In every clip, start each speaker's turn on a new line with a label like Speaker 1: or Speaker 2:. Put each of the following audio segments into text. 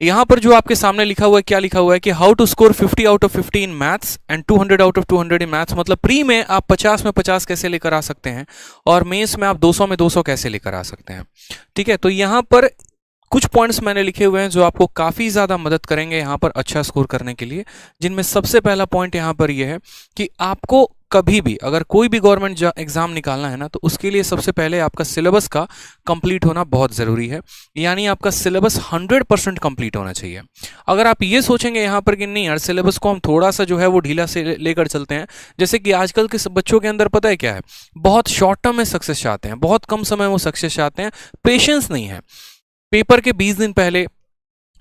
Speaker 1: यहाँ पर जो आपके सामने लिखा हुआ है, क्या लिखा हुआ है कि how to score 50 out of 50 in maths and 200 out of 200 in maths. मतलब प्री में आप 50 में 50 कैसे लेकर आ सकते हैं और मेंस में आप 200 में 200 कैसे लेकर आ सकते हैं। ठीक है, तो यहाँ पर कुछ पॉइंट्स मैंने लिखे हुए हैं जो आपको काफ़ी ज़्यादा मदद करेंगे यहाँ पर अच्छा स्कोर करने के लिए, जिनमें सबसे पहला पॉइंट यहाँ पर यह है कि आपको कभी भी अगर कोई भी गवर्नमेंट एग्जाम निकालना है ना, तो उसके लिए सबसे पहले आपका सिलेबस का कंप्लीट होना बहुत ज़रूरी है। यानी आपका सिलेबस 100% कंप्लीट होना चाहिए। अगर आप ये सोचेंगे यहाँ पर कि नहीं यार सिलेबस को हम थोड़ा सा जो है वो ढीला से लेकर चलते हैं, जैसे कि आजकल के बच्चों के अंदर पता है क्या है, बहुत शॉर्ट टर्म में सक्सेस चाहते हैं, बहुत कम समय में वो सक्सेस चाहते हैं, पेशेंस नहीं है। पेपर के 20 दिन पहले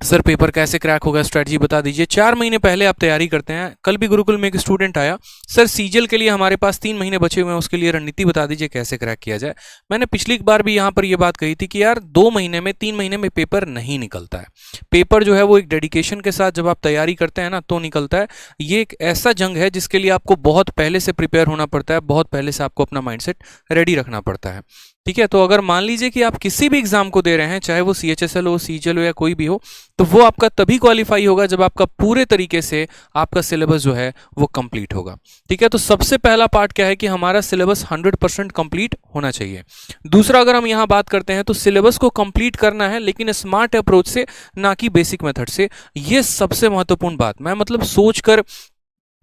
Speaker 1: सर पेपर कैसे क्रैक होगा स्ट्रेटजी बता दीजिए, 4 महीने पहले आप तैयारी करते हैं। कल भी गुरुकुल में एक स्टूडेंट आया, सर सीजीएल के लिए हमारे पास 3 महीने बचे हुए हैं, उसके लिए रणनीति बता दीजिए कैसे क्रैक किया जाए। मैंने पिछली बार भी यहाँ पर ये बात कही थी कि यार 2 महीने में 3 महीने में पेपर नहीं निकलता है। पेपर जो है वो एक डेडिकेशन के साथ जब आप तैयारी करते हैं ना तो निकलता है। ये एक ऐसा जंग है जिसके लिए आपको बहुत पहले से प्रिपेयर होना पड़ता है, बहुत पहले से आपको अपना माइंडसेट रेडी रखना पड़ता है। ठीक है, तो अगर मान लीजिए कि आप किसी भी एग्जाम को दे रहे हैं, चाहे वो सीएचएसएल हो, सीजीएल हो या कोई भी हो, तो वो आपका तभी क्वालिफाई होगा जब आपका पूरे तरीके से आपका सिलेबस जो है वो कंप्लीट होगा। ठीक है, तो सबसे पहला पार्ट क्या है कि हमारा सिलेबस 100% कंप्लीट होना चाहिए। दूसरा, अगर हम यहाँ बात करते हैं तो सिलेबस को कंप्लीट करना है लेकिन स्मार्ट अप्रोच से, ना कि बेसिक मेथड से। ये सबसे महत्वपूर्ण बात, मैं मतलब सोचकर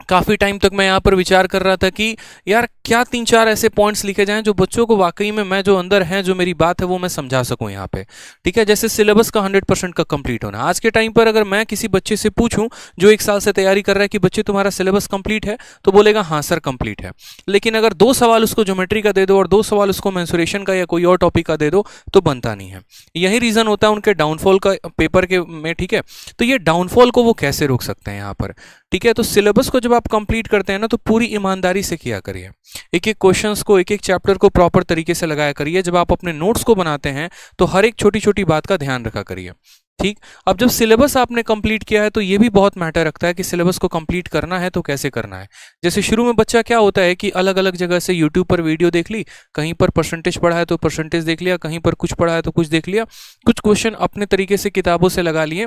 Speaker 1: काफ़ी टाइम तक मैं यहाँ पर विचार कर रहा था कि यार क्या 3-4 ऐसे पॉइंट्स लिखे जाएं जो बच्चों को वाकई में मैं जो अंदर है, जो मेरी बात है वो मैं समझा सकूं यहाँ पे। ठीक है, जैसे सिलेबस का 100% का कंप्लीट होना। आज के टाइम पर अगर मैं किसी बच्चे से पूछूं जो 1 साल से तैयारी कर रहा है कि बच्चे तुम्हारा सिलेबस कंप्लीट है, तो बोलेगा हाँ सर कंप्लीट है। लेकिन अगर 2 सवाल उसको ज्योमेट्री का दे दो और 2 सवाल उसको मेंसुरेशन का या कोई और टॉपिक का दे दो तो बनता नहीं है। यही रीज़न होता है उनके डाउनफॉल का पेपर के में। ठीक है, तो ये डाउनफॉल को वो कैसे रोक सकते हैं यहाँ पर। ठीक है, तो सिलेबस को जब आप कंप्लीट करते हैं ना तो पूरी ईमानदारी से किया करिए, एक एक क्वेश्चंस को, एक एक चैप्टर को प्रॉपर तरीके से लगाया करिए। जब आप अपने नोट्स को बनाते हैं तो हर एक छोटी छोटी बात का ध्यान रखा करिए। ठीक, अब जब सिलेबस आपने कंप्लीट किया है तो ये भी बहुत मैटर रखता है कि सिलेबस को कंप्लीट करना है तो कैसे करना है। जैसे शुरू में बच्चा क्या होता है कि अलग अलग जगह से यूट्यूब पर वीडियो देख ली, कहीं पर परसेंटेज पढ़ा है तो परसेंटेज देख लिया, कहीं पर कुछ पढ़ा है तो कुछ देख लिया, कुछ क्वेश्चन अपने तरीके से किताबों से लगा लिए।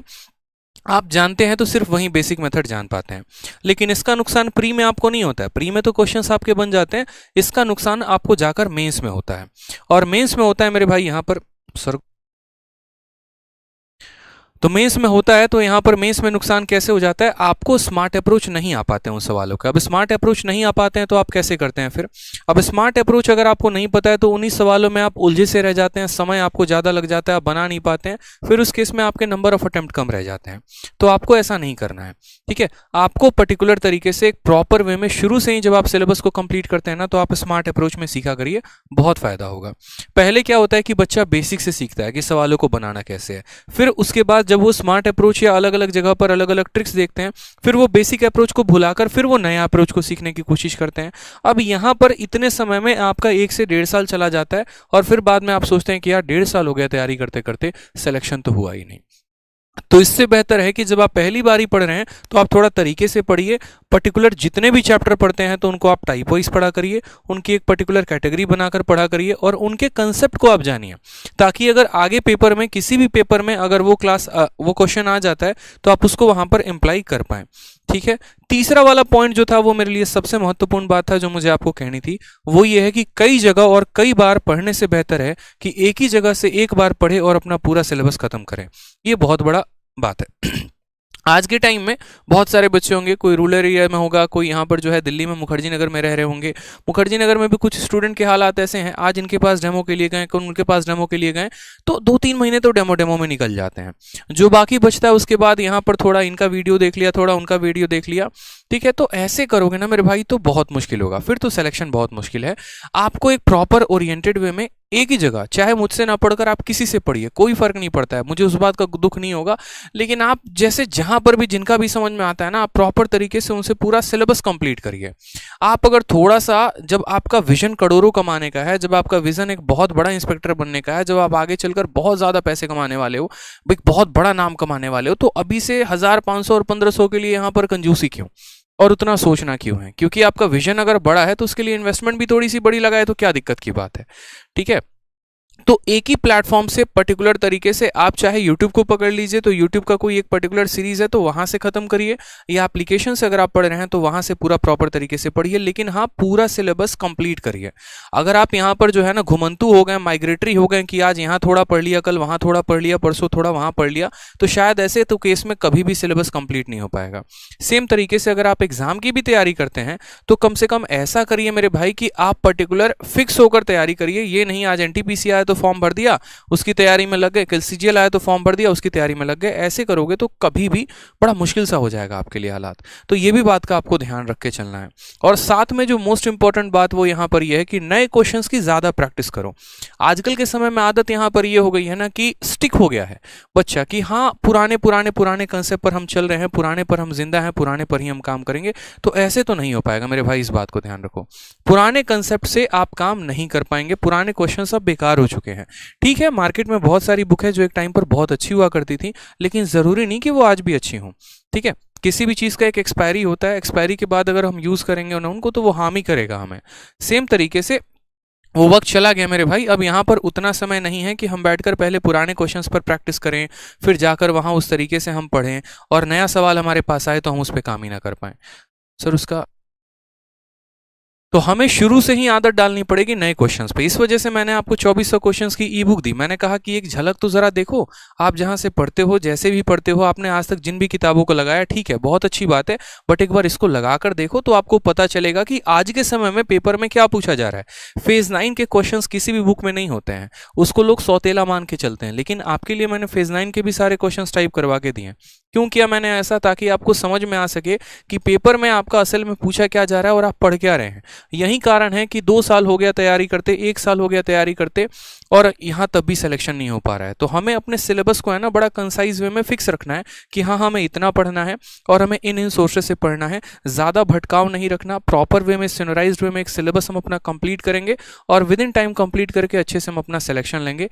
Speaker 1: आप जानते हैं तो सिर्फ वही बेसिक मेथड जान पाते हैं, लेकिन इसका नुकसान प्री में आपको नहीं होता है। प्री में तो क्वेश्चंस आपके बन जाते हैं, इसका नुकसान आपको जाकर मेंस में होता है। और मेंस में होता है मेरे भाई यहाँ पर सर, तो मेंस में होता है, तो यहाँ पर मेंस में नुकसान कैसे हो जाता है, आपको स्मार्ट अप्रोच नहीं आ पाते हैं उन सवालों का। अब स्मार्ट अप्रोच नहीं आ पाते हैं तो आप कैसे करते हैं फिर। अब स्मार्ट अप्रोच अगर आपको नहीं पता है तो उन्हीं सवालों में आप उलझे से रह जाते हैं, समय आपको ज़्यादा लग जाता है, आप बना नहीं पाते हैं, फिर उस केस में आपके नंबर ऑफ अटेम्प्ट कम रह जाते हैं। तो आपको ऐसा नहीं करना है। ठीक है, आपको पर्टिकुलर तरीके से एक प्रॉपर वे में शुरू से ही जब आप सिलेबस को कंप्लीट करते हैं ना तो आप स्मार्ट अप्रोच में सीखा करिए, बहुत फायदा होगा। पहले क्या होता है कि बच्चा बेसिक से सीखता है कि सवालों को बनाना कैसे है, फिर उसके बाद जब वो स्मार्ट अप्रोच या अलग अलग जगह पर अलग अलग ट्रिक्स देखते हैं, फिर वो बेसिक अप्रोच को भुलाकर फिर वो नया अप्रोच को सीखने की कोशिश करते हैं। अब यहाँ पर इतने समय में आपका 1 से 1.5 साल चला जाता है और फिर बाद में आप सोचते हैं कि यार 1.5 साल हो गया तैयारी करते करते, सिलेक्शन तो हुआ ही नहीं। तो इससे बेहतर है कि जब आप पहली बार ही पढ़ रहे हैं तो आप थोड़ा तरीके से पढ़िए। पर्टिकुलर जितने भी चैप्टर पढ़ते हैं तो उनको आप टाइप वाइज पढ़ा करिए, उनकी एक पर्टिकुलर कैटेगरी बनाकर पढ़ा करिए और उनके कंसेप्ट को आप जानिए, ताकि अगर आगे पेपर में किसी भी पेपर में अगर वो क्वेश्चन आ जाता है तो आप उसको वहां पर इम्प्लाई कर पाएं। ठीक है, तीसरा वाला पॉइंट जो था वो मेरे लिए सबसे महत्वपूर्ण बात था जो मुझे आपको कहनी थी, वो ये है कि कई जगह और कई बार पढ़ने से बेहतर है कि एक ही जगह से एक बार पढ़े और अपना पूरा सिलेबस खत्म करें। ये बहुत बड़ा बात है। आज के टाइम में बहुत सारे बच्चे होंगे, कोई रूरल एरिया में होगा, कोई यहाँ पर जो है दिल्ली में मुखर्जी नगर में रह रहे होंगे। मुखर्जी नगर में भी कुछ स्टूडेंट के हालात ऐसे हैं, आज इनके पास डेमो के लिए गए, कल उनके पास डेमो के लिए गए, तो 2-3 महीने तो डेमो में निकल जाते हैं। जो बाकी बचता है उसके बाद यहाँ पर थोड़ा इनका वीडियो देख लिया, थोड़ा उनका वीडियो देख लिया। ठीक है, तो ऐसे करोगे ना मेरे भाई तो बहुत मुश्किल होगा, फिर तो सिलेक्शन बहुत मुश्किल है। आपको एक प्रॉपर ओरिएंटेड वे में एक ही जगह, चाहे मुझसे ना पढ़कर आप किसी से पढ़िए, कोई फर्क नहीं पड़ता है, मुझे उस बात का दुख नहीं होगा, लेकिन आप जैसे जहां पर भी जिनका भी समझ में आता है ना, आप प्रॉपर तरीके से उनसे पूरा सिलेबस कंप्लीट करिए। आप अगर थोड़ा सा, जब आपका विजन करोड़ों कमाने का है, जब आपका विजन एक बहुत बड़ा इंस्पेक्टर बनने का है, जब आप आगे चलकर बहुत ज्यादा पैसे कमाने वाले हो, एक बहुत बड़ा नाम कमाने वाले हो, तो अभी से 1000, 500 और 1500 के लिए यहाँ पर कंजूसी क्यों और उतना सोचना क्यों है। क्योंकि आपका विजन अगर बड़ा है तो उसके लिए इन्वेस्टमेंट भी थोड़ी सी बड़ी लगाए तो क्या दिक्कत की बात है। ठीक है, तो एक ही प्लेटफॉर्म से पर्टिकुलर तरीके से आप चाहे YouTube को पकड़ लीजिए, तो YouTube का कोई एक पर्टिकुलर सीरीज है तो वहां से खत्म करिए, या एप्लीकेशन से अगर आप पढ़ रहे हैं तो वहां से पूरा प्रॉपर तरीके से पढ़िए, लेकिन हाँ पूरा सिलेबस कंप्लीट करिए। अगर आप यहाँ पर जो है ना घुमंतु हो गए, माइग्रेटरी हो गए कि आज यहाँ थोड़ा पढ़ लिया, कल वहां थोड़ा पढ़ लिया, परसों थोड़ा वहां पढ़ लिया, तो शायद ऐसे तो केस में कभी भी सिलेबस कंप्लीट नहीं हो पाएगा। सेम तरीके से अगर आप एग्जाम की भी तैयारी करते हैं तो कम से कम ऐसा करिए मेरे भाई कि आप पर्टिकुलर फिक्स होकर तैयारी करिए। ये नहीं आज एनटीपीसी आया तो फॉर्म भर दिया, उसकी तैयारी में लग गए, कल सीजीएल आया तो फॉर्म भर दिया, उसकी तैयारी में लग गए। ऐसे करोगे तो कभी भी बड़ा मुश्किल सा हो जाएगा आपके लिए हालात। तो ये भी बात का आपको ध्यान रख के चलना है। और साथ में जो मोस्ट इंपॉर्टेंट बात वो यहाँ पर यह है कि नए क्वेश्चंस की ज्यादा प्रैक्टिस करो। आजकल के समय में आदत यहाँ पर यह हो गई है ना कि स्टिक हो गया है बच्चा कि हाँ पुराने पुराने पुराने कंसेप्ट पर हम चल रहे हैं, पुराने पर हम जिंदा हैं, पुराने पर ही हम काम करेंगे। तो ऐसे तो नहीं हो पाएगा मेरे भाई, इस बात को ध्यान रखो। पुराने कंसेप्ट से आप काम नहीं कर पाएंगे, पुराने क्वेश्चन सब बेकार हो चुके हैं। ठीक है, मार्केट में बहुत सारी बुक है जो एक टाइम पर बहुत अच्छी हुआ करती थी, लेकिन जरूरी नहीं कि वो आज भी अच्छी हों। ठीक है, किसी भी चीज का एक एक्सपायरी होता है, एक्सपायरी के बाद अगर हम यूज करेंगे ना उनको तो वो हार्म ही करेगा हमें। सेम तरीके से वो वक्त चला गया मेरे भाई, अब यहाँ पर उतना समय नहीं है कि हम बैठकर पहले पुराने क्वेश्चंस पर प्रैक्टिस करें, फिर जाकर वहां उस तरीके से हम पढ़ें और नया सवाल हमारे पास आए तो हम उस पर काम ही ना कर पाए। सर उसका तो हमें शुरू से ही आदत डालनी पड़ेगी नए क्वेश्चंस पे। इस वजह से मैंने आपको 2400 क्वेश्चंस की ई बुक दी। मैंने कहा कि एक झलक तो जरा देखो, आप जहां से पढ़ते हो, जैसे भी पढ़ते हो, आपने आज तक जिन भी किताबों को लगाया ठीक है, बहुत अच्छी बात है, बट एक बार इसको लगाकर देखो तो आपको पता चलेगा कि आज के समय में पेपर में क्या पूछा जा रहा है। फेज 9 के क्वेश्चन किसी भी बुक में नहीं होते हैं, उसको लोग सौतेला मान के चलते हैं, लेकिन आपके लिए मैंने फेज 9 के भी सारे क्वेश्चन टाइप करवा के दिए। क्यों किया मैंने ऐसा? ताकि आपको समझ में आ सके कि पेपर में आपका असल में पूछा क्या जा रहा है और आप पढ़ क्या रहे हैं। यही कारण है कि 2 साल हो गया तैयारी करते, 1 साल हो गया तैयारी करते, और यहाँ तब भी सिलेक्शन नहीं हो पा रहा है। तो हमें अपने सिलेबस को है ना बड़ा कंसाइज वे में फिक्स रखना है कि हाँ हमें इतना पढ़ना है और हमें इन सोर्सेस से पढ़ना है। ज़्यादा भटकाव नहीं रखना, प्रॉपर वे में सिनराइज्ड वे में एक सिलेबस हम अपना कंप्लीट करेंगे और विद इन टाइम कंप्लीट करके अच्छे से हम अपना सिलेक्शन लेंगे।